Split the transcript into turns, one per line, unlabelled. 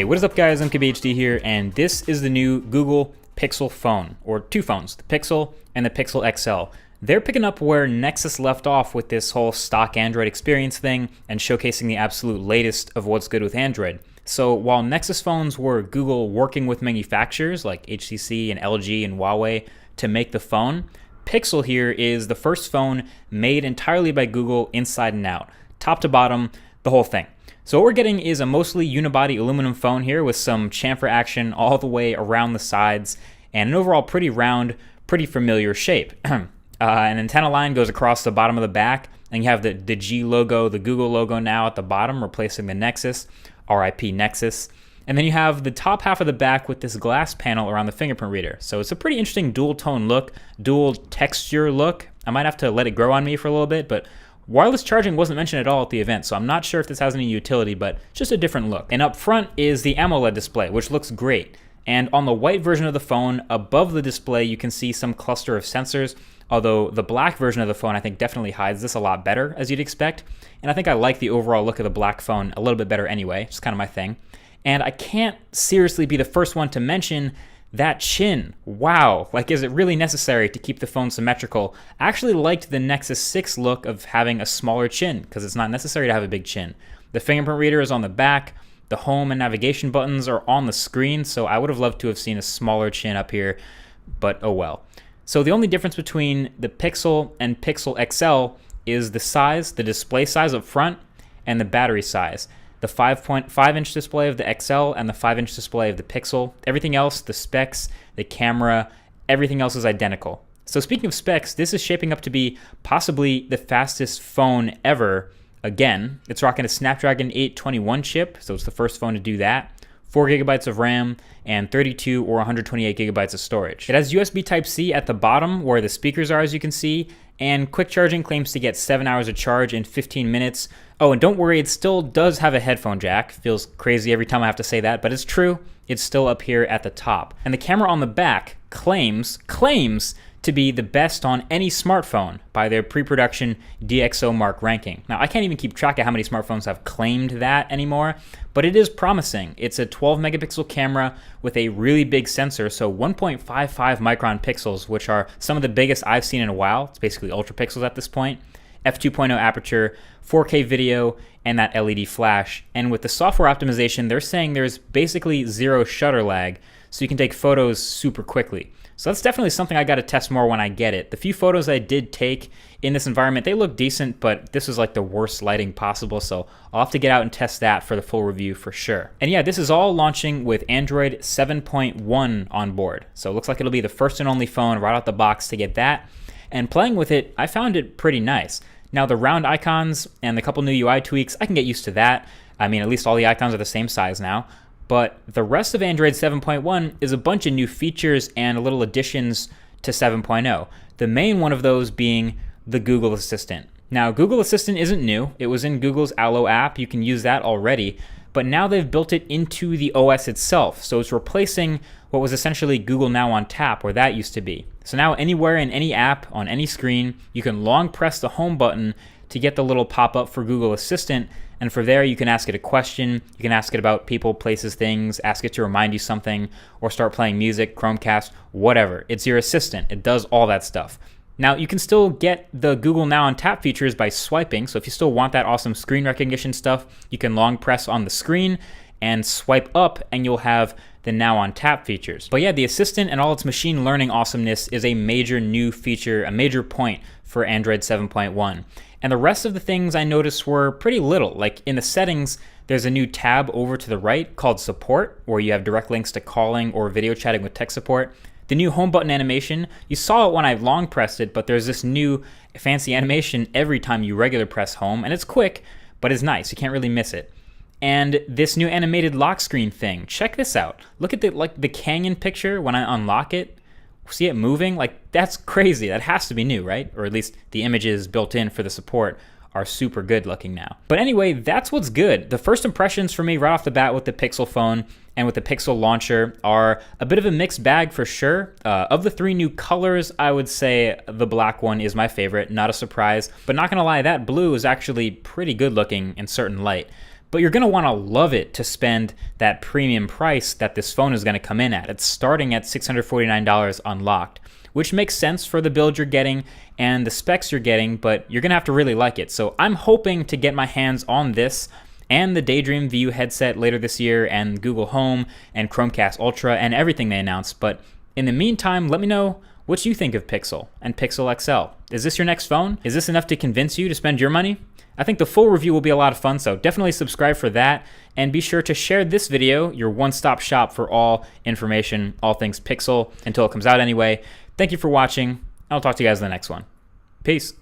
Hey, what is up guys, MKBHD here, and this is the new Google Pixel phone, or two phones, the Pixel and the Pixel XL. They're picking up where Nexus left off with this whole stock Android experience thing and showcasing the absolute latest of what's good with Android. So while Nexus phones were Google working with manufacturers like HTC and LG and Huawei to make the phone, Pixel here is the first phone made entirely by Google inside and out, top to bottom, the whole thing. So what we're getting is a mostly unibody aluminum phone here with some chamfer action all the way around the sides and an overall pretty round, pretty familiar shape. An antenna line goes across the bottom of the back, and you have the G logo, the Google logo now at the bottom, replacing the Nexus, RIP Nexus. And then you have the top half of the back with this glass panel around the fingerprint reader. So it's a pretty interesting dual tone look, dual texture look. I might have to let it grow on me for a little bit, but wireless charging wasn't mentioned at all at the event, so I'm not sure if this has any utility, but just a different look. And up front is the AMOLED display, which looks great. And on the white version of the phone, above the display, you can see some cluster of sensors, although the black version of the phone I think definitely hides this a lot better, as you'd expect. And I think I like the overall look of the black phone a little bit better anyway, just kind of my thing. And I can't seriously be the first one to mention that chin. Wow, like is it really necessary to keep the phone symmetrical? I actually liked the Nexus 6 look of having a smaller chin because it's not necessary to have a big chin. The fingerprint reader is on the back, the home and navigation buttons are on the screen, so I would have loved to have seen a smaller chin up here, but oh well. So the only difference between the Pixel and Pixel XL is the size, the display size up front, and the battery size. The 5.5-inch display of the XL and the 5-inch display of the Pixel. Everything else, the specs, the camera, everything else is identical. So speaking of specs, this is shaping up to be possibly the fastest phone ever. Again, it's rocking a Snapdragon 821 chip, so it's the first phone to do that. 4 gigabytes of RAM, and 32 or 128 gigabytes of storage. It has USB Type-C at the bottom where the speakers are, as you can see, and quick charging claims to get 7 hours of charge in 15 minutes. Oh, and don't worry, it still does have a headphone jack. Feels crazy every time I have to say that, but it's true. It's still up here at the top. And the camera on the back claims to be the best on any smartphone by their pre-production DxOMark ranking. Now, I can't even keep track of how many smartphones have claimed that anymore, but it is promising. It's a 12 megapixel camera with a really big sensor, so 1.55 micron pixels, which are some of the biggest I've seen in a while. It's basically ultra pixels at this point. F2.0 aperture, 4K video, and that LED flash. And with the software optimization, they're saying there's basically zero shutter lag, so you can take photos super quickly. So that's definitely something I got to test more when I get it. The few photos I did take in this environment, they look decent, but this is like the worst lighting possible, so I'll have to get out and test that for the full review for sure. And yeah, this is all launching with Android 7.1 on board. So it looks like it'll be the first and only phone right out the box to get that. And playing with it, I found it pretty nice. Now the round icons and the couple new UI tweaks, I can get used to that. I mean, at least all the icons are the same size now. But the rest of Android 7.1 is a bunch of new features and little additions to 7.0. The main one of those being the Google Assistant. Now, Google Assistant isn't new. It was in Google's Allo app. You can use that already. But now they've built it into the OS itself. So it's replacing what was essentially Google Now on tap, where that used to be. So now anywhere in any app, on any screen, you can long press the home button to get the little pop-up for Google Assistant. And from there, you can ask it a question, you can ask it about people, places, things, ask it to remind you something, or start playing music, Chromecast, whatever. It's your assistant. It does all that stuff. Now, you can still get the Google Now on tap features by swiping, so if you still want that awesome screen recognition stuff, you can long press on the screen and swipe up, and you'll have the Now on tap features. But yeah, the assistant and all its machine learning awesomeness is a major new feature, a major point for Android 7.1. And the rest of the things I noticed were pretty little. Like in the settings, there's a new tab over to the right called Support, where you have direct links to calling or video chatting with tech support. The new home button animation, you saw it when I long pressed it, but there's this new fancy animation every time you regular press home, and it's quick, but it's nice. You can't really miss it. And this new animated lock screen thing, check this out. Look at the canyon picture when I unlock it. See it moving? Like, that's crazy. That has to be new, right? Or at least the images built in for the support are super good looking now. But anyway, that's what's good. The first impressions for me right off the bat with the Pixel phone and with the Pixel launcher are a bit of a mixed bag for sure. Of the three new colors, I would say the black one is my favorite, not a surprise. But not gonna lie, that blue is actually pretty good looking in certain light. but you're going to want to love it to spend that premium price that this phone is going to come in at. It's starting at $649 unlocked, which makes sense for the build you're getting and the specs you're getting, but you're going to have to really like it. So I'm hoping to get my hands on this and the Daydream View headset later this year, and Google Home and Chromecast Ultra and everything they announced. But in the meantime, let me know what you think of Pixel and Pixel XL. Is this your next phone? Is this enough to convince you to spend your money? I think the full review will be a lot of fun, so definitely subscribe for that, and be sure to share this video, your one-stop shop for all information, all things Pixel, until it comes out anyway. Thank you for watching. I'll talk to you guys in the next one. Peace.